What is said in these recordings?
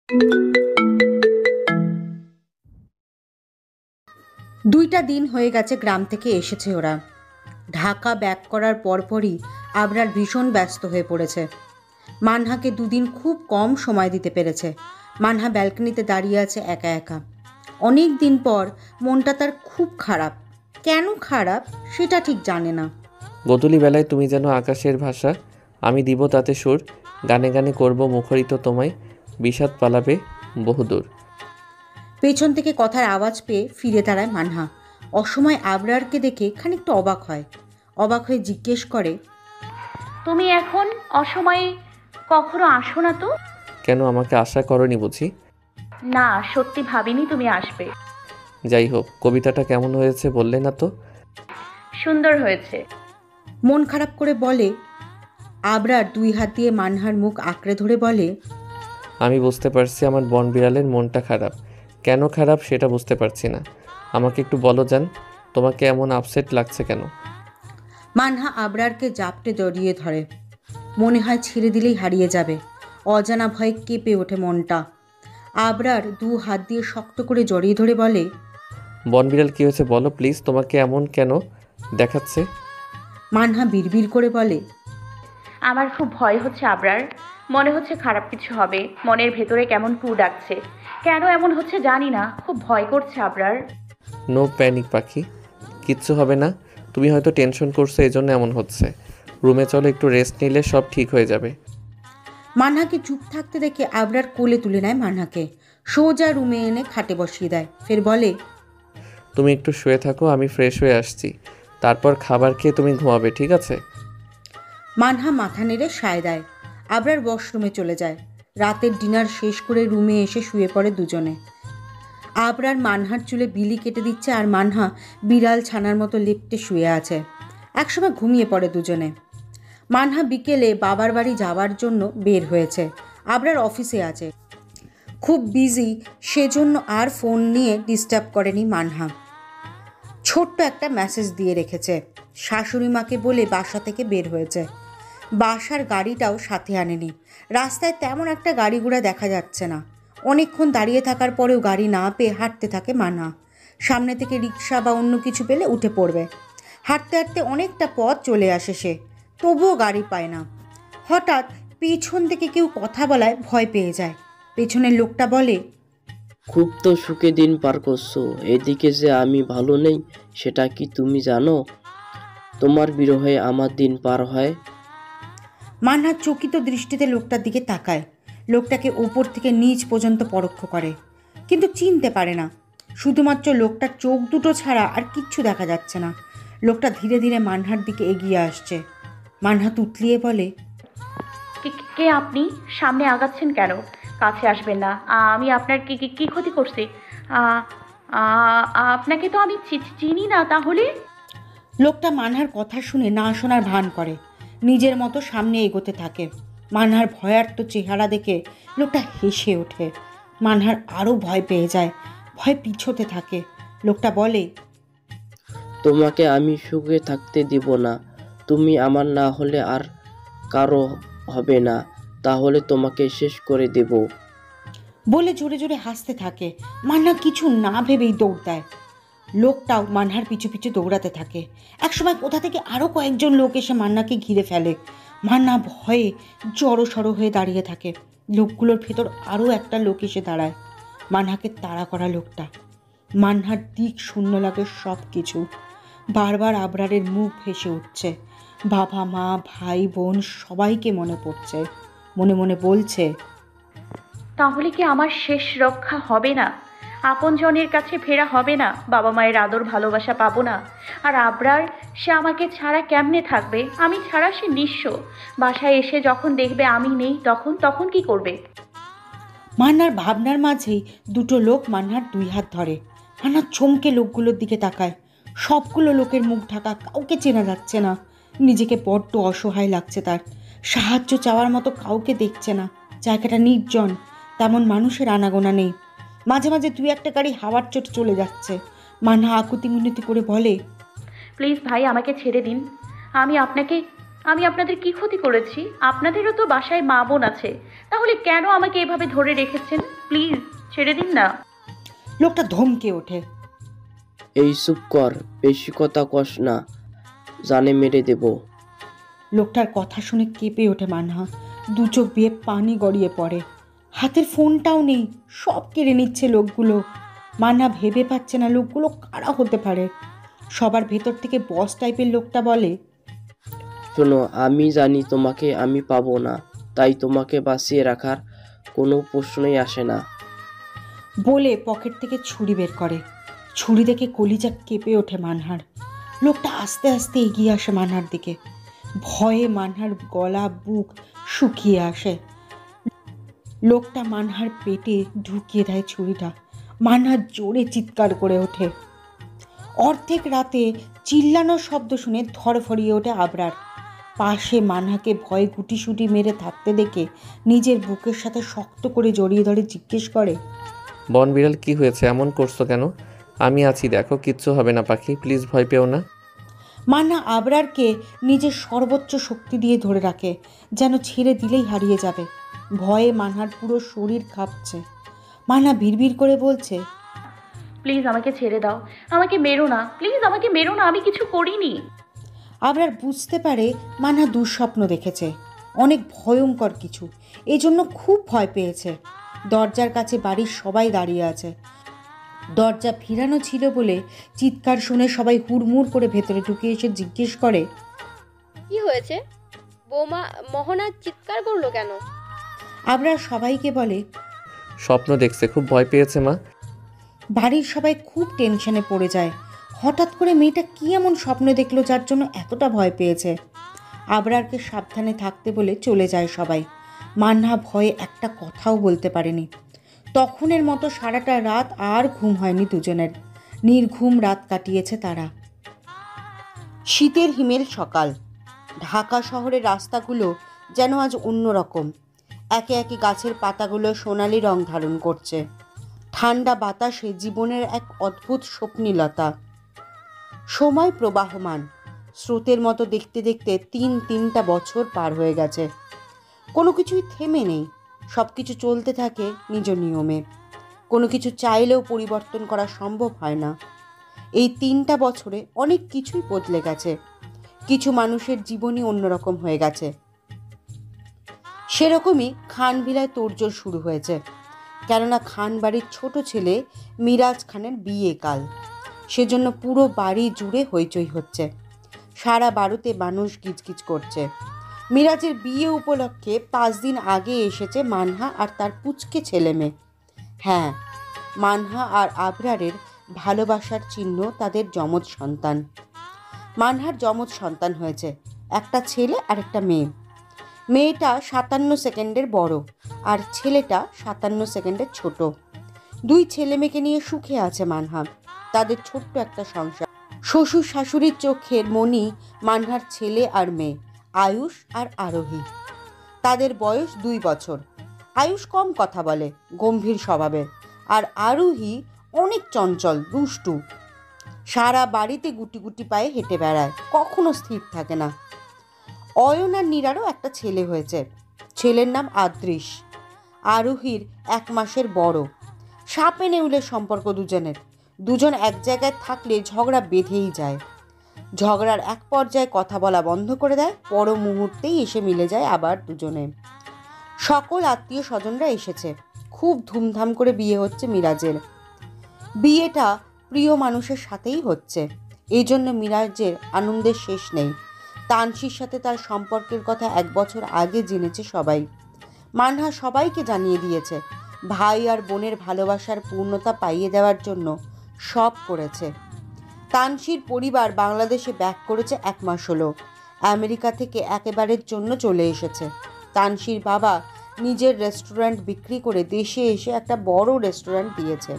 2টা দিন হয়ে গেছে গ্রাম থেকে এসেছে ওরা। ঢাকা ব্যাক করার পরপরই আবরার ভীষণ ব্যস্ত হয়ে পড়েছে। মানহাকে 2 দিন খুব কম সময় দিতে পেরেছে। মানহা ব্যালকনিতে দাঁড়িয়ে আছে একা একা। অনেক দিন পর মনটা তার খুব খারাপ। কেন খারাপ সেটা ঠিক জানে না। গোধূলি বেলায় তুমি যেন আকাশের ভাষা, আমি দিব তাতে সুর, গানে গানে করব মুখরিত তোমায়, বিষাদ পালাবে বহুদূর। পেছন থেকে কথার আওয়াজ পেয়ে ফিরে দাঁড়ায় মানহা। অসময় আবরারকে দেখে খানিকটা অবাক হয়। অবাক হয়ে জিজ্ঞেস করে, তুমি এখন অসময়ে কখনো আসো না তো? কেন, আমাকে আশা করনি বুঝি? না, সত্যি ভাবিনি তুমি আসবে। যাই হোক, কবিতাটা কেমন হয়েছে বললে না তো? সুন্দর হয়েছে। মন খারাপ করে বলে। আবরার 2 হাত দিয়ে মানহার মুখ আঁকড়ে ধরে বলে, আমি বুঝতে পারছি আমার বনবিড়ালের মনটা খারাপ। কেন খারাপ সেটা বুঝতে পারছি না। আমাকে একটু বলো জান, তোমাকে এমন আপসেট লাগছে কেন? মানহা আবরারকে জাপটে জড়িয়ে ধরে। মনে হয় ছেড়ে দিলেই হারিয়ে যাবে। অজানা ভয়ে কেঁপে ওঠে মনটা। আবরার 2 হাত দিয়ে শক্ত করে জড়িয়ে ধরে বলে, বনবিড়াল কী হয়েছে বলো প্লিজ, তোমাকে এমন কেন দেখাচ্ছে? মানহা বিড়বিড় করে বলে, আমার খুব ভয় হচ্ছে আবরার। মনে হচ্ছে খারাপ কিছু হবে। মনের ভেতরে কেমন কু ডাকছে। কেন এমন হচ্ছে জানি না, খুব ভয় করছে আবরার। নো প্যানিক পাখি, কিচ্ছু হবে না। তুমি হয়তো টেনশন করছো, এই জন্য এমন হচ্ছে। রুমে চলো, একটু রেস্ট নিলে সব ঠিক হয়ে যাবে। মানহাকে চুপ থাকতে দেখে আবরার কোলে তুলে নেয় মানহাকে। সোজা রুমে এনে খাটে বসিয়ে দেয়। ফের বলে, তুমি একটু শুয়ে থাকো, আমি ফ্রেশ হয়ে আসছি। তারপর খাবার খেয়ে তুমি ঘুমাবে, ঠিক আছে? মানহা মাথা নেড়ে সায় দেয়। আবরার ওয়াশরুমে চলে যায়। রাতের ডিনার শেষ করে রুমে এসে শুয়ে পড়ে দুজনে। আবরার মানহার চুলে বিলি কেটে দিচ্ছে আর মানহা বিড়াল ছানার মতো লেপ্টে শুয়ে আছে। একসময় ঘুমিয়ে পড়ে দুজনে। মানহা বিকেলে বাবার বাড়ি যাওয়ার জন্য বের হয়েছে। আবরার অফিসে আছে, খুব বিজি, সেজন্য আর ফোন নিয়ে ডিস্টার্ব করেনি মানহা। ছোট্ট একটা মেসেজ দিয়ে রেখেছে। শাশুড়ি মাকে বলে বাসা থেকে বের হয়েছে। বাসার গাড়িটাও সাথে আনেনি। রাস্তায় তেমন একটা গাড়ি ঘোড়া দেখা যাচ্ছে না। অনেকক্ষণ দাঁড়িয়ে থাকার পরেও গাড়ি না পেয়ে হাঁটতে থাকে মানহা। সামনে থেকে রিক্সা বা অন্য কিছু পেলে উঠে পড়বে। হাঁটতে হাঁটতে অনেকটা পথ চলে আসে সে, তবুও গাড়ি পায় না। হঠাৎ পেছন থেকে কেউ কথা বলায় ভয় পেয়ে যায়। পেছনের লোকটা বলে, খুব তো সুখে দিন পার করছো, এদিকে যে আমি ভালো নেই সেটা কি তুমি জানো? তোমার বিরহে আমার দিন পার হয়। মানহা চকিত দৃষ্টিতে লোকটার দিকে তাকায়। লোকটাকে উপর থেকে নিচ পর্যন্ত পরোক্ষ করে, কিন্তু চিনতে পারে না। শুধুমাত্র লোকটার চোখ দুটো ছাড়া আর কিচ্ছু দেখা যাচ্ছে না। লোকটা ধীরে ধীরে মানহার দিকে এগিয়ে আসছে। মানহা তুতলিয়ে বলে, কে কে আপনি? সামনে আগাচ্ছেন কেন? কাছে আসবেন না। আমি আপনার কি কি কি ক্ষতি করছি? আ, আ, আপনাকে তো আমি চিনি না তাহলে। লোকটা মানহার কথা শুনে না শোনার ভান করে, নিজের মতো সামনে এগোতে থাকে। মানহার ভয়ার্ত চেহারা দেখে লোকটা হেসে ওঠে। মানহার আরও ভয় পেয়ে যায়, ভয় পিছোতে থাকে। লোকটা বলে, তোমাকে আমি সুখে থাকতে দিব না। তুমি আমার না হলে আর কারো হবে না, তাহলে তোমাকে শেষ করে দেব। বলে জোরে জোরে হাসতে থাকে। মান্না কিছু না ভেবেই দৌড় দেয়। লোকটাও মান্নার পিছু পিছু দৌড়াতে থাকে। একসময় কোথা থেকে আরও কয়েকজন লোক এসে মান্নাকে ঘিরে ফেলে। মান্না ভয়ে জড়সড় হয়ে দাঁড়িয়ে থাকে। লোকগুলোর ভেতর আরও একটা লোক এসে দাঁড়ায়। মান্নাকে তাড়া করা লোকটা। মান্নার দিক শূন্য লাগে সব কিছু। বারবার আবরারের মুখ ভেসে উঠছে। বাবা মা ভাই বোন সবাইকে মনে পড়ছে। মনে মনে বলছে, তাহলে কি আমার শেষ রক্ষা হবে না? আপনজনের কাছে ফেরা হবে না? বাবা মায়ের আদর ভালোবাসা পাবো না? আর আবরার, সে আমাকে ছাড়া কেমনে থাকবে? আমি ছাড়া সে নিঃস্ব। বাসায় এসে যখন দেখবে আমি নেই, তখন তখন কি করবে? মান্নার ভাবনার মাঝেই 2টো লোক মান্নার 2 হাত ধরে। মান্না চমকে লোকগুলোর দিকে তাকায়। সবগুলো লোকের মুখ ঢাকা, কাউকে চেনা যাচ্ছে না। নিজেকে বড্ড অসহায় লাগছে তার। সাহায্য চাওয়ার মতো কাউকে দেখছে না। জায়গাটা নির্জন, তেমন মানুষের আনাগোনা নেই। মাঝে মাঝে 2-1টা গাড়ি হাওয়ার চোটে চলে যাচ্ছে। মান্না আকুতি মিনতি করে বলে, প্লিজ ভাই, আমাকে ছেড়ে দিন। আমি আপনাকে আমি আপনাদের কি ক্ষতি করেছি? আপনাদেরও তো বাসায় মা বোন আছে, তাহলে কেন আমাকে এভাবে ধরে রেখেছেন? প্লিজ ছেড়ে দিন না। লোকটা ধমকে ওঠে। এই চুপ কর, বেশি কথা কস না, জানে মেরে দেব। লোকটার কথা শুনে কেঁপে ওঠে মানহা। দু চোখ বেয়ে পানি গড়িয়ে পড়ে। হাতের ফোনটাও নেই, সব কেড়ে নিচ্ছে লোকগুলো। মানহা ভেবে পাচ্ছে না লোকগুলো কারা হতে পারে। সবার ভেতর থেকে বস টাইপের লোকটা বলে, শোনো, আমি জানি তোমাকে আমি পাবো না, তাই তোমাকে বাঁচিয়ে রাখার কোনো প্রশ্নই আসে না। বলে পকেট থেকে ছুরি বের করে। ছুরি দেখে কলিজা কেঁপে ওঠে মানহার। লোকটা আস্তে আস্তে এগিয়ে আসে মানহার দিকে। ভয়ে মানহার গলা বুক শুকিয়ে আসে। লোকটা মানহার পেটে ঢুকিয়ে দেয় ছুরিটা। মানহার জোরে চিৎকার করে ওঠে। অর্ধেক রাতে চিল্লানোর শব্দ শুনে ধরফরিয়ে ওঠে আবরার। পাশে মানহাকে ভয়ে গুটিসুটি মেরে থাকতে দেখে নিজের বুকের সাথে শক্ত করে জড়িয়ে ধরে জিজ্ঞেস করে, বনবিড়াল কি হয়েছে, এমন করছো কেন? আমি আছি, দেখো, কিচ্ছু হবে না পাখি, প্লিজ ভয় পেও না। মান্না আবরারকে নিজের সর্বোচ্চ শক্তি দিয়ে ধরে রাখে, যেন ছেড়ে দিলেই হারিয়ে যাবে। ভয়ে মানহার পুরো শরীর কাঁপছে। মান্না বিড়বিড় করে বলছে, প্লিজ আমাকে ছেড়ে দাও, আমাকে মেরো না, প্লিজ আমাকে মেরো না, আমি কিছু করিনি। আবরার বুঝতে পারে মান্না দুঃস্বপ্ন দেখেছে, অনেক ভয়ঙ্কর কিছু, এই জন্য খুব ভয় পেয়েছে। দরজার কাছে বাড়ির সবাই দাঁড়িয়ে আছে। দরজা ফিরানো ছিল বলে চিৎকার শুনে সবাই হুড়মুড় করে ভেতরে ঢুকে এসে জিজ্ঞেস করে, কি হয়েছে? বৌমা মোহনা চিৎকার করলো কেন? আবরার সবাইকে বলে, স্বপ্ন দেখছে, খুব ভয় পেয়েছে মা। বাড়ির সবাই খুব টেনশনে পড়ে যায়। হঠাৎ করে মেয়েটা কী এমন স্বপ্ন দেখলো যার জন্য এতটা ভয় পেয়েছে। আবরারকে সাবধানে থাকতে বলে চলে যায় সবাই। মান্না ভয়ে একটা কথাও বলতে পারেনি। তখনের মতো সারাটা রাত আর ঘুম হয়নি দুজনের। নির্ঘুম রাত কাটিয়েছে তারা। শীতের হিমেল সকাল। ঢাকা শহরের রাস্তাগুলো যেন আজ অন্যরকম। একে একে গাছের পাতাগুলো সোনালি রং ধারণ করছে। ঠান্ডা বাতাসে জীবনের এক অদ্ভুত স্বপ্নিলতা। সময় প্রবাহমান। স্রোতের মতো দেখতে দেখতে তিনটা বছর পার হয়ে গেছে। কোনো কিছুই থেমে নেই, সব কিছু চলতে থাকে নিজ নিয়মে। কোনো কিছু চাইলেও পরিবর্তন করা সম্ভব হয় না। এই 3টা বছরে অনেক কিছুই বদলে গেছে। কিছু মানুষের জীবনই অন্যরকম হয়ে গেছে। সেরকমই খানবিলায় তোড়জোড় শুরু হয়েছে। কেননা খান বাড়ির ছোট ছেলে মিরাজ খানের বিয়ে কাল, সেজন্য পুরো বাড়ি জুড়ে হইচই হচ্ছে। সারা বাড়িতে মানুষ গিজগিজ করছে। মিরাজের বিয়ে উপলক্ষে 5 দিন আগে এসেছে মানহা আর তার পুচকে ছেলে মেয়ে। হ্যাঁ, মানহা আর আবরারের ভালোবাসার চিহ্ন তাদের যমজ সন্তান। মানহার যমজ সন্তান হয়েছে, একটা ছেলে আর একটা মেয়ে। মেয়েটা 57 সেকেন্ডের বড় আর ছেলেটা 57 সেকেন্ডের ছোট। 2 ছেলে মেয়েকে নিয়ে সুখে আছে মানহা। তাদের ছোট্ট একটা সংসার। শ্বশুর শাশুড়ির চোখের মণি মানহার ছেলে আর মেয়ে, আয়ুষ আর আরোহী। তাদের বয়স 2 বছর। আয়ুষ কম কথা বলে, গম্ভীর স্বভাবের, আর আরোহী অনেক চঞ্চল, দুষ্টু। সারা বাড়িতে গুটি গুটি পায়ে হেঁটে বেড়ায়, কখনো স্থির থাকে না। অয়ন আর নীরারও একটা ছেলে হয়েছে। ছেলের নাম আদৃশ। আরোহীর 1 মাসের বড়। সাপে নেউলের সম্পর্ক দুজনের। দুজন এক জায়গায় থাকলে ঝগড়া বেঁধেই যায়। ঝগড়ার এক পর্যায়ে কথা বলা বন্ধ করে দেয়, পর মুহূর্তেই এসে মিলে যায় আবার দুজনে। সকল আত্মীয় স্বজনরা এসেছে। খুব ধুমধাম করে বিয়ে হচ্ছে মিরাজের। বিয়েটা প্রিয় মানুষের সাথেই হচ্ছে, এই জন্য মিরাজের আনন্দের শেষ নেই। তানসির সাথে তার সম্পর্কের কথা 1 বছর আগে জেনেছে সবাই। মানহা সবাইকে জানিয়ে দিয়েছে। ভাই আর বোনের ভালোবাসার পূর্ণতা পাইয়ে দেওয়ার জন্য সব করেছে। তানসির পরিবার বাংলাদেশে ব্যাক করেছে 1 মাস হলো। আমেরিকা থেকে একেবারের জন্য চলে এসেছে। তানসির বাবা নিজের রেস্টুরেন্ট বিক্রি করে দেশে এসে একটা বড় রেস্টুরেন্ট দিয়েছে।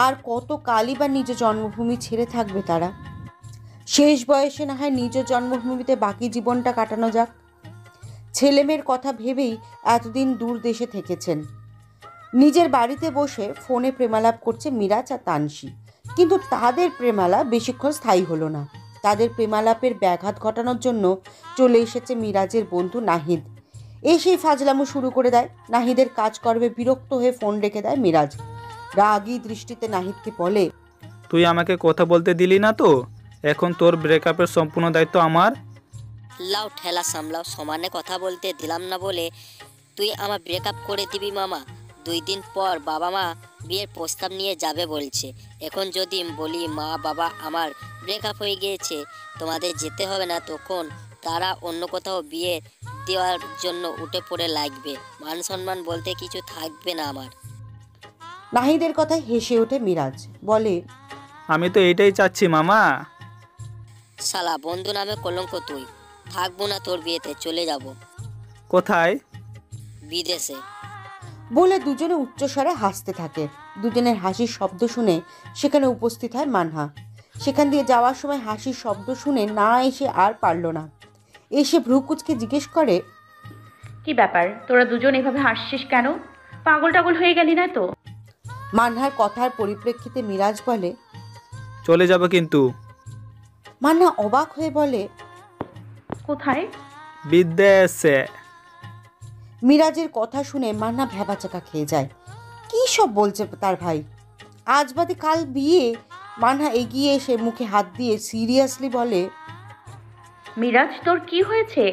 আর কত কালই বা নিজ জন্মভূমি ছেড়ে থাকবে তারা। শেষ বয়সে না হয় নিজ জন্মভূমিতে বাকি জীবনটা কাটানো যাক। ছেলেমেয়ের কথা ভেবেই এতদিন দূর দেশে থেকেছেন। নিজের বাড়িতে বসে ফোনে প্রেমালাপ করছে মিরাজ আর তানসি, কিন্তু তাদের প্রেমালাপ বেশিক্ষণ স্থায়ী হলো না। তাদের প্রেমালাপের ব্যাঘাত ঘটানোর জন্য চলে এসেছে মিরাজের বন্ধু নাহিদ। এসেই ফাজলামো শুরু করে দেয়। নাহিদের কাজকর্মে বিরক্ত হয়ে ফোন রেখে দেয় মিরাজ। রাগী দৃষ্টিতে নাহিদকে বলে, তুই আমাকে কথা বলতে দিলি না তো? এখন তোর ব্রেকআপের সম্পূর্ণ দায়িত্ব আমার। লাও ঠেলা সামলাও, সমানে কথা বলতে দিলাম না বলে তুই আমার ব্রেকআপ করে দিবি মামা? 2 দিন পর বাবা মা বিয়ের প্রস্তাব নিয়ে যাবে বলছে। এখন যদি বলি মা বাবা আমার ব্রেকআপ হয়ে গিয়েছে, তোমাদের যেতে হবে না, তখন তারা অন্য কোথাও বিয়ে দেওয়ার জন্য উঠে পড়ে লাগবে। মান সম্মান বলতে কিছু থাকবে না আমার। নাহিদের কথায় হেসে ওঠে মিরাজ, বলে, আমি তো এইটাই চাচ্ছি মামা। শালা বন্ধু নামে কলঙ্ক তুই। থাকবো না তোর বিয়েতে, চলে যাব কোথায়? বিদেশে। বলে দুজনে উচ্চস্বরে হাসতে থাকে। দুজনের হাসির শব্দ শুনে সেখানে উপস্থিত হয় মানহা। সেখান দিয়ে যাওয়ার সময় হাসির শব্দ শুনে না এসে আর পারল না। এসে ভ্রুকুচকে জিজ্ঞেস করে, কি ব্যাপার, তোরা দুজন এভাবে হাসছিস কেন? পাগল টাগল হয়ে গেলি না তো? মানহার কথার পরিপ্রেক্ষিতে মিরাজ বলে, চলে যাব কিন্তু। মানহা অবাক হয়ে বলে, কোথায়? বিদেশে। মিরাজের কথা শুনে মান্না ভ্যাবাচাকা খেয়ে যায়। কী সব বলছে তার ভাই? আজ বাদে কাল বিয়ে। মান্না এগিয়ে এসে মুখে হাত দিয়ে সিরিয়াসলি বলে, মিরাজ, তোর কি হয়েছে?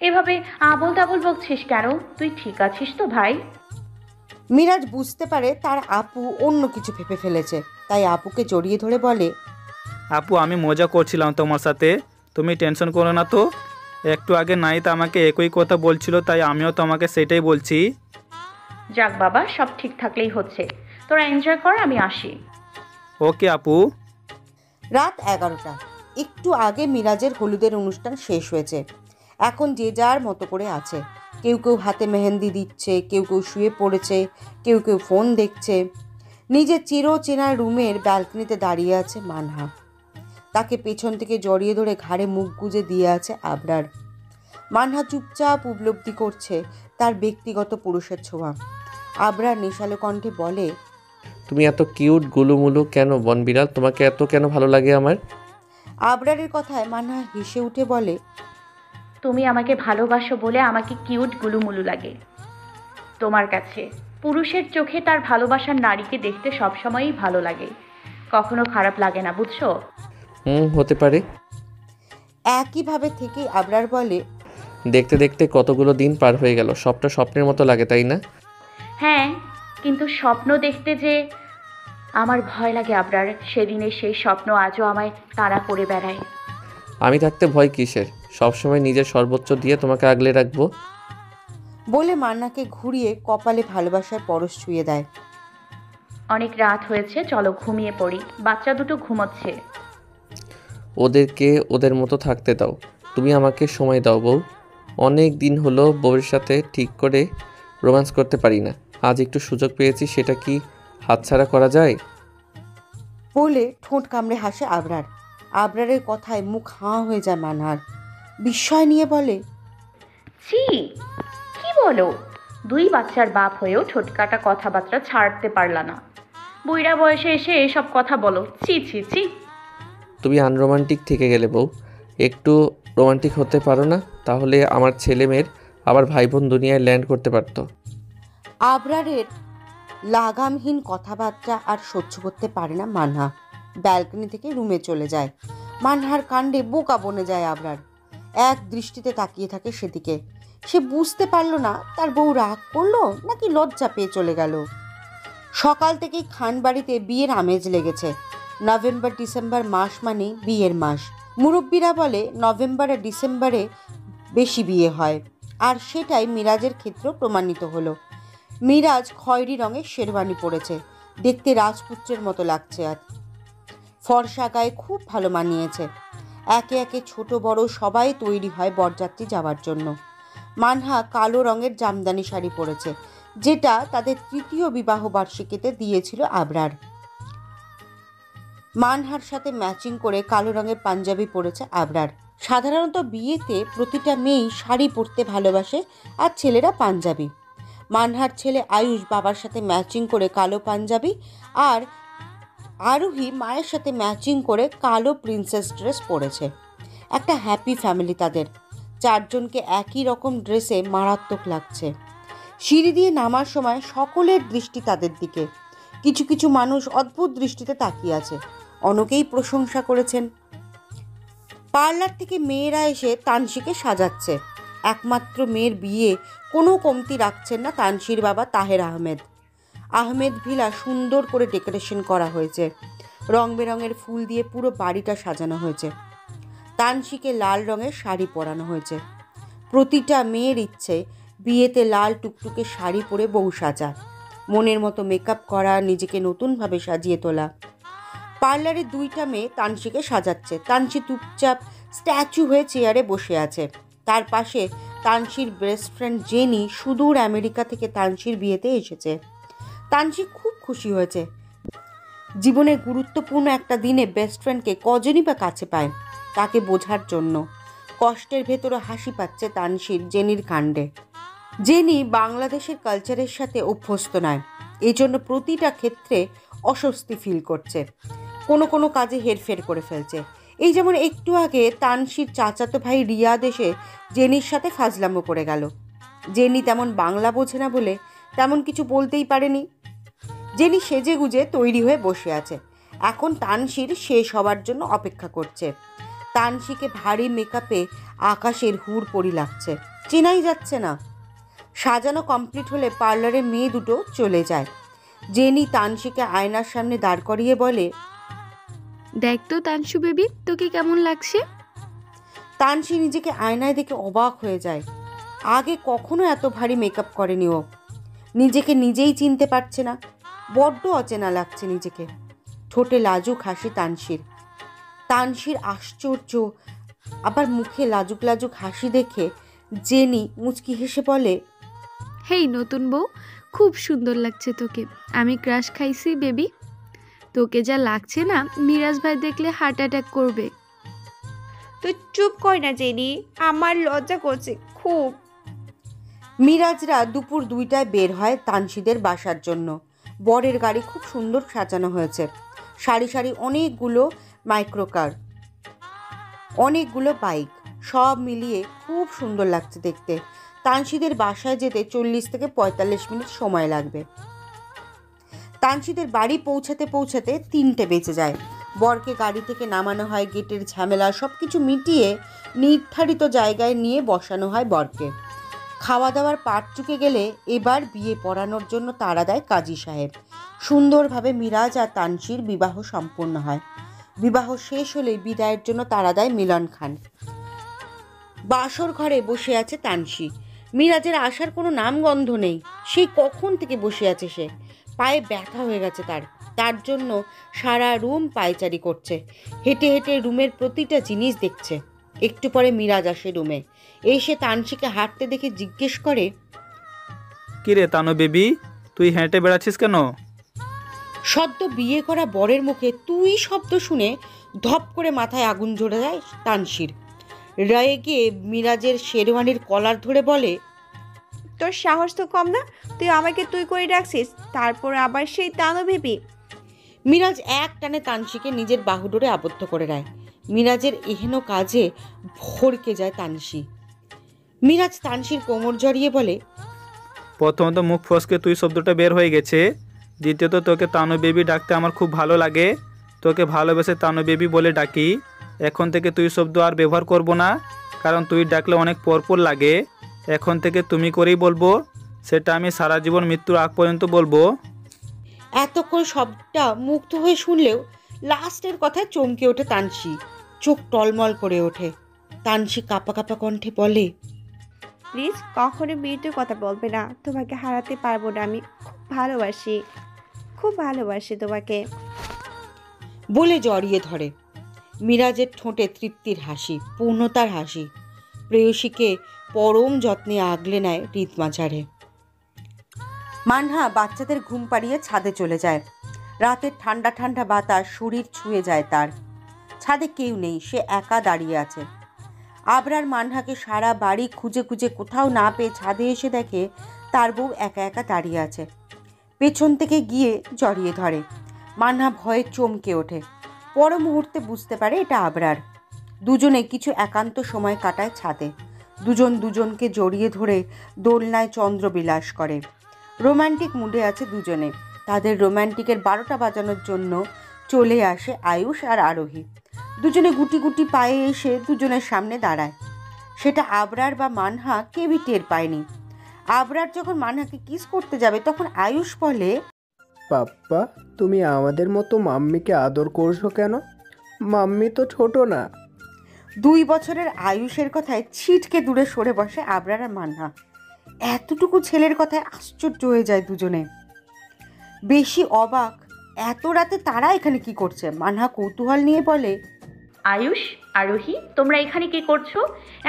এভাবে আবল তাবল বকছিস কেন? তুই ঠিক আছিস তো ভাই? মিরাজ বুঝতে পারে তার আপু অন্য কিছু ভেবে ফেলেছে, তাই আপুকে জড়িয়ে ধরে বলে, আপু, আমি মজা করছিলাম তোমার সাথে, তুমি টেনশন করো না তো। একটু আগে নাহিদ আমাকে একই কথা বলছিল, তাই আমিও তোমাকে সেটাই বলছি। যাক বাবা, সব ঠিক থাকলেই হচ্ছে। তোরা এনজয় কর, আমি আসি। ওকে আপু। রাত 11টা। একটু আগে মিরাজের হলুদের অনুষ্ঠান শেষ হয়েছে। এখন যে যার মতো করে আছে। কেউ কেউ হাতে মেহেন্দি দিচ্ছে, কেউ কেউ শুয়ে পড়েছে, কেউ কেউ ফোন দেখছে। নিজের চিরচেনা রুমের ব্যালকনিতে দাঁড়িয়ে আছে মানহা। তাকে পেছন থেকে জড়িয়ে ধরে ঘাড়ে মুখ গুজে দিয়ে আছে আবরার। মানহা চুপচাপ উপলব্ধি করছে তার ব্যক্তিগত পুরুষের ছোঁয়া। আবরার নেশালো কণ্ঠে বলে, তুমি এত কিউট গুলুমুলু কেন বনবিড়াল? তোমাকে এত কেন ভালো লাগে আমার? আবরারের কথায় মানহা হেসে উঠে বলে, তুমি আমাকে ভালোবাসো বলে আমাকে কিউট গুলুমুলু লাগে। তোমার কাছে পুরুষের চোখে তার ভালোবাসার নারীকে দেখতে সবসময়ই ভালো লাগে, কখনো খারাপ লাগে না, বুঝছো? হতে পারে। একইভাবে থেকে আবরার বলে, দেখতে দেখতে কতগুলো দিন পার হয়ে গেল, সবটা স্বপ্নের মতো লাগে, তাই না? হ্যাঁ, কিন্তু স্বপ্ন দেখতে যে আমার ভয় লাগে আবরার। সেদিনের সেই স্বপ্ন আজও আমায় তাড়া করে বেড়ায়। আমি থাকতে ভয় কিসের? সবসময় নিজের সর্বোচ্চ দিয়ে তোমাকে আগলে রাখবো। বলে মান্নাকে ঘুরিয়ে কপালে ভালোবাসার পরশ ছুঁয়ে দেয়। অনেক রাত হয়েছে, চলো ঘুমিয়ে পড়ি। বাচ্চা দুটো ঘুমোচ্ছে। ওদেরকে ওদের মতো থাকতে দাও। তুমি আমাকে সময় দাও বউ। অনেক দিন হলো বউয়ের সাথে ঠিক করে রোম্যান্স করতে পারি না। আজ একটু সুযোগ পেয়েছি, সেটা কি হাতছাড়া করা যায়? বলে ঠোঁট কামড়ে হাসে আবরার। আবরারের কথায় মুখ হাঁ হয়ে যায় মানহার। বিস্ময় নিয়ে বলে, ছি, কি বলো? 2 বাচ্চার বাপ হয়েও ছোটকাটা কথাবার্তা ছাড়তে পারলা না। বুইড়া বয়সে এসে এসব কথা বলো, ছি ছি ছি। তুমি আনরোমান্টিক থেকে গেলে বউ। একটু রোমান্টিক হতে পারো না? তাহলে আমার ছেলে মেয়ের আবার ভাই বোন দুনিয়ায় ল্যান্ড করতে পারতো। আবরারের লাগামহীন কথাবার্তা আর সহ্য করতে পারে না মানহা। ব্যালকনি থেকে রুমে চলে যায়। মানহার কাণ্ডে বোকা বনে যায় আবরার। এক দৃষ্টিতে তাকিয়ে থাকে সেদিকে। সে বুঝতে পারল না তার বউ রাগ করলো নাকি লজ্জা পেয়ে চলে গেল। সকাল থেকেই খান বাড়িতে বিয়ের আমেজ লেগেছে। নভেম্বর ডিসেম্বর মাস মানে বিয়ের মাস। মুরব্বীরা বলে নভেম্বর আর ডিসেম্বরে বেশি বিয়ে হয়, আর সেটাই মিরাজের ক্ষেত্রে প্রমাণিত হলো। মিরাজ খয়েরি রঙের শেরওয়ানি পরেছে, দেখতে রাজপুত্রের মতো লাগছে। আর ফর্সা গায়ে খুব ভালো মানিয়েছে। একে একে ছোট বড় সবাই তৈরি হয় বরযাত্রী যাওয়ার জন্য। মানহা কালো রঙের জামদানি শাড়ি পরেছে, যেটা তাদের 3য় বিবাহ বার্ষিকীতে দিয়েছিল আবরার। মানহার সাথে ম্যাচিং করে কালো রঙের পাঞ্জাবি পরেছে আবরার। সাধারণত বিয়েতে প্রতিটা মেয়েই শাড়ি পরতে ভালোবাসে, আর ছেলেরা পাঞ্জাবি। মানহার ছেলে আয়ুষ বাবার সাথে ম্যাচিং করে কালো পাঞ্জাবি, আর আরোহী মায়ের সাথে ম্যাচিং করে কালো প্রিন্সেস ড্রেস পরেছে। একটা হ্যাপি ফ্যামিলি তাদের। চারজনকে একই রকম ড্রেসে মারাত্মক লাগছে। সিঁড়ি দিয়ে নামার সময় সকলের দৃষ্টি তাদের দিকে। কিছু কিছু মানুষ অদ্ভুত দৃষ্টিতে তাকিয়ে আছে, অনেকেই প্রশংসা করেছেন। পার্লার থেকে মেয়েরা এসে তানসিকে সাজাচ্ছে। একমাত্র মেয়ের বিয়ে, কোনো কমতি রাখছেন না তানসির বাবা তাহের আহমেদ। আহমেদ ভিলা সুন্দর করে ডেকোরেশন করা হয়েছে, রং বেরঙের ফুল দিয়ে পুরো বাড়িটা সাজানো হয়েছে। তানসিকে লাল রঙের শাড়ি পরানো হয়েছে। প্রতিটা মেয়ের ইচ্ছে বিয়েতে লাল টুকটুকে শাড়ি পরে বউ সাজা, মনের মতো মেকআপ করা, নিজেকে নতুনভাবে সাজিয়ে তোলা। পার্লারে দুইটা মেয়ে তানসিকে সাজাচ্ছে। তানসি চুপচাপ স্ট্যাচু হয়ে চেয়ারে বসে আছে। তার পাশে তানসির বেস্ট ফ্রেন্ড জেনি সুদূর আমেরিকা থেকে তানসির বিয়েতে এসেছে। তানসি খুব খুশি হয়েছে। জীবনের গুরুত্বপূর্ণ একটা দিনে বেস্ট ফ্রেন্ডকে কজনই বা কাছে পায়, তাকে বোঝার জন্য। কষ্টের ভেতরে হাসি পাচ্ছে তানসির জেনির কাণ্ডে। জেনি বাংলাদেশের কালচারের সাথে অভ্যস্ত নয়, এই জন্য প্রতিটা ক্ষেত্রে অস্বস্তি ফিল করছে, কোনো কোনো কাজে হেরফের করে ফেলছে। এই যেমন একটু আগে তানসির চাচাতো ভাই রিয়াদ এসে জেনির সাথে ফাজলামো করে গেল। জেনি তেমন বাংলা বোঝে না বলে তেমন কিছু বলতেই পারেনি। জেনি সেজে গুজে তৈরি হয়ে বসে আছে। এখন তানসির শেষ হবার জন্য অপেক্ষা করছে। তানসিকে ভারী মেকআপে আকাশের হুড়পড়ি লাগছে, চেনাই যাচ্ছে না। সাজানো কমপ্লিট হলে পার্লারে মেয়ে দুটো চলে যায়। জেনি তানসিকে আয়নার সামনে দাঁড় করিয়ে বলে, দেখ তো তানসু বেবি, তোকে কেমন লাগছে? তানসি নিজেকে আয়নায় দেখে অবাক হয়ে যায়। আগে কখনো এত ভারী মেকআপ করেনি ও। নিজেকে নিজেই চিনতে পারছে না, বড্ড অচেনা লাগছে নিজেকে। ঠোঁটে লাজুক হাসি তানসির। তানসির আশ্চর্য, আবার মুখে লাজুক লাজুক হাসি দেখে জেনি মুচকি হেসে বলে, হেই নতুন বউ, খুব সুন্দর লাগছে তোকে। আমি ক্রাশ খাইছি বেবি। তোকে যা লাগছে না, মিরাজ ভাই দেখলে হার্ট অ্যাটাক করবে। তুই চুপ কর না জেনি, আমার লজ্জা করছে খুব। মিরাজরা দুপুর 2টায় বের হয় তানসিদের বাসার জন্য। বরের গাড়ি খুব সুন্দর সাজানো হয়েছে। সারি সারি অনেকগুলো মাইক্রোকার, অনেকগুলো বাইক, সব মিলিয়ে খুব সুন্দর লাগছে দেখতে। তানসিদের বাসায় যেতে 40 থেকে 45 মিনিট সময় লাগবে। তানসিদের বাড়ি পৌঁছাতে পৌঁছাতে 3টে বেজে যায়। বরকে গাড়ি থেকে নামানো হয়, গেটের ঝামেলা সব কিছু মিটিয়ে নির্ধারিত জায়গায় নিয়ে বসানো হয় বরকে। খাওয়া দাওয়ার পাট চুকে গেলে এবার বিয়ে পড়ানোর জন্য তাড়া দেয় কাজী সাহেব। সুন্দরভাবে মিরাজ আর তানসির বিবাহ সম্পন্ন হয়। বিবাহ শেষ হলে বিদায়ের জন্য তাড়া দেয় মিলন খান। বাসর ঘরে বসে আছে তানসি। মিরাজের আসার কোনো নামগন্ধ নেই। সেই কখন থেকে বসে আছে সে। পায়ে ব্যথা হয়ে গেছে তার জন্য সারা রুম পায়চারি করছে। হেঁটে হেঁটে রুমের প্রতিটা জিনিস দেখছে। একটু পরে মিরাজ আসে রুমে। এসে তানসিকে হাঁটতে দেখে জিজ্ঞেস করে, কিরে তানু বেবি, তুই হেঁটে বেড়াচ্ছিস কেন? সদ্য বিয়ে করা বরের মুখে তুই শব্দ শুনে ধপ করে মাথায় আগুন জ্বলে যায় তানসির। রেগে মিরাজের শেরওয়ানির কলার ধরে বলে, তোর সাহস তো কম না, তুই আমাকে তুই করে ডাকছিস, তারপর আবার সেই তানু বেবি। মিরাজ এক টানে তানসিকে নিজের বাহুডোরে আবদ্ধ করে নেয়। মিরাজের এহেন কাজে ভড়কে যায় তানসি। মিরাজ তানসির কোমর জড়িয়ে বলে, প্রথমত মুখ ফসকে তুই শব্দটা বের হয়ে গেছে। দ্বিতীয়ত তোকে তানু বেবি ডাকতে আমার খুব ভালো লাগে। তোকে ভালোবেসে তানু বেবি বলে ডাকি। এখন থেকে তুই শব্দ আর ব্যবহার করব না, কারণ তুই ডাকলে অনেক পরপর লাগে। এখন থেকে তুমি করেই বলবো, সেটা আমি সারা জীবন মৃত্যুর আগ পর্যন্ত বলবো। এতক্ষণ সবটা মুগ্ধ হয়ে শুনলেও লাস্টের কথায় চমকে ওঠে তানসি। চোখ টলমল করে ওঠে। তানসি কাঁপা কাঁপা কণ্ঠে বলে, প্লিজ কখনো বিয়েতে কথা বলবে না, তোমাকে হারাতে পারবো না। আমি খুব ভালোবাসি তোমাকে। বলে জড়িয়ে ধরে। মিরাজের ঠোঁটে তৃপ্তির হাসি, পূর্ণতার হাসি। প্রেয়সীকে পরম যত্নে আগলে নেয় হৃদমাঝারে। মানহা বাচ্চাদের ঘুম পাড়িয়ে ছাদে চলে যায়। রাতের ঠান্ডা ঠান্ডা বাতাস শরীর ছুঁয়ে যায় তার। ছাদে কেউ নেই, সে একা দাঁড়িয়ে আছে। আবরার মানহাকে সারা বাড়ি খুঁজে খুঁজে কোথাও না পেয়ে ছাদে এসে দেখে তার বউ একা একা দাঁড়িয়ে আছে। পেছন থেকে গিয়ে জড়িয়ে ধরে। মানহা ভয়ে চমকে ওঠে। পর মুহূর্তে বুঝতে পারে এটা আবরার। দুজনে কিছু একান্ত সময় কাটায় ছাদে। দুজন দুজনকে জড়িয়ে ধরে দোলনায় চন্দ্রবিলাস করে। রোম্যান্টিক মুডে আছে দুজনে। তাদের রোম্যান্টিকের 12টা বাজানোর জন্য চলে আসে আয়ুষ আর আরোহী। দুজনে গুটি গুটি পায়ে এসে দুজনের সামনে দাঁড়ায়। সেটা আবরার বা মানহা কেউই টের পায়নি। আবরার যখন মানহাকে কিস করতে যাবে তখন আয়ুষ বলে, পাপ্পা, তুমি আমাদের মতো মাম্মিকে আদর করছো কেন? মাম্মি তো ছোট না। 2 বছরের আয়ুষের কথায় ছিটকে দূরে সরে বসে আবরার আর মানহা। এতটুকু ছেলের কথায় আশ্চর্য হয়ে যায় দুজনে। বেশি অবাক, এত রাতে তারা এখানে কি করছে? মানহা কৌতূহল নিয়ে বলে, আয়ুষ, আরোহী, তোমরা এখানে কি করছো?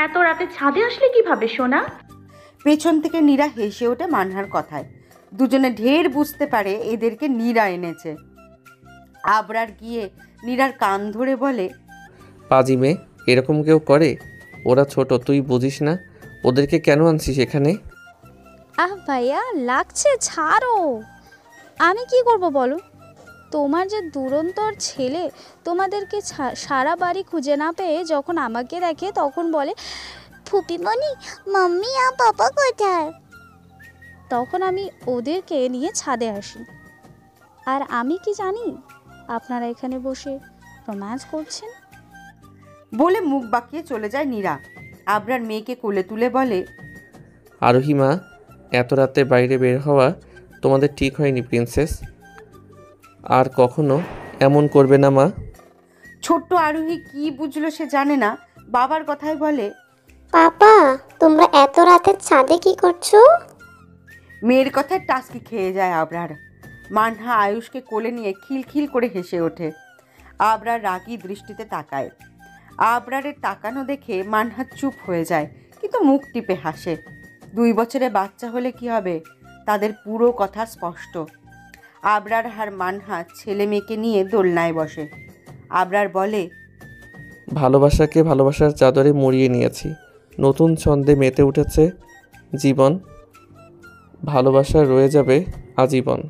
এত রাতে ছাদে আসলে কিভাবে সোনা? পেছন থেকে নীরা হেসে ওঠে মানহার কথায়। দুজনে ঢের বুঝতে পারে এদেরকে নীরা এনেছে। আবরার গিয়ে নীরার কান ধরে বলে, পাজি মেয়ে, এরকম কেউ করে? ওরা ছোট, তুই বুঝিস না? ওদেরকে কেন আনছিস এখানে? আহ ভাইয়া, লাগছে, ছাড়ো। আমি কি করব বলো? তোমার যে দুরন্তর ছেলে তোমাদেরকে সারা বাড়ি খুঁজে না পেয়ে যখন আমাকে দেখে তখন বলে, ফুপিমণি, মাম্মি আর পাপা কোথায়? তখন আমি ওদেরকে নিয়ে ছাদে আসি। আর আমি কি জানি আপনারা এখানে বসে রোম্যান্স করছেন? বলে মুখ বাঁকিয়ে চলে যায় নীরা। আবরার মেয়েকে কোলে তুলে বলে, আরোহী মা, এত রাতে বাইরে বের হওয়া তোমাদের ঠিক হয়নি প্রিন্সেস। আর কখনো এমন করবে না মা। ছোট্ট আরোহী কি বুঝলো সে জানে না, বাবার কথায় বলে, পাপা, তোমরা এত রাতে ছাদে কি করছো? মেয়ের কথায় টাস্কি খেয়ে যায় আবরার। মানহা আয়ুষকে কোলে নিয়ে খিলখিল করে হেসে ওঠে। আবরার রাগী দৃষ্টিতে তাকায়। আবরারের তাকানো দেখে মানহা চুপ হয়ে যায়, কিন্তু মুখ টিপে হাসে। 2 বছরের বাচ্চা হলে কি হবে, তাদের পুরো কথা স্পষ্ট। আবরার আর মানহা ছেলে মেয়েকে নিয়ে দোলনায় বসে। আবরার বলে, ভালোবাসাকে ভালোবাসার চাদরে মুড়িয়ে নিয়েছি। নতুন ছন্দে মেতে উঠেছে জীবন। ভালোবাসা রয়ে যাবে আজীবন।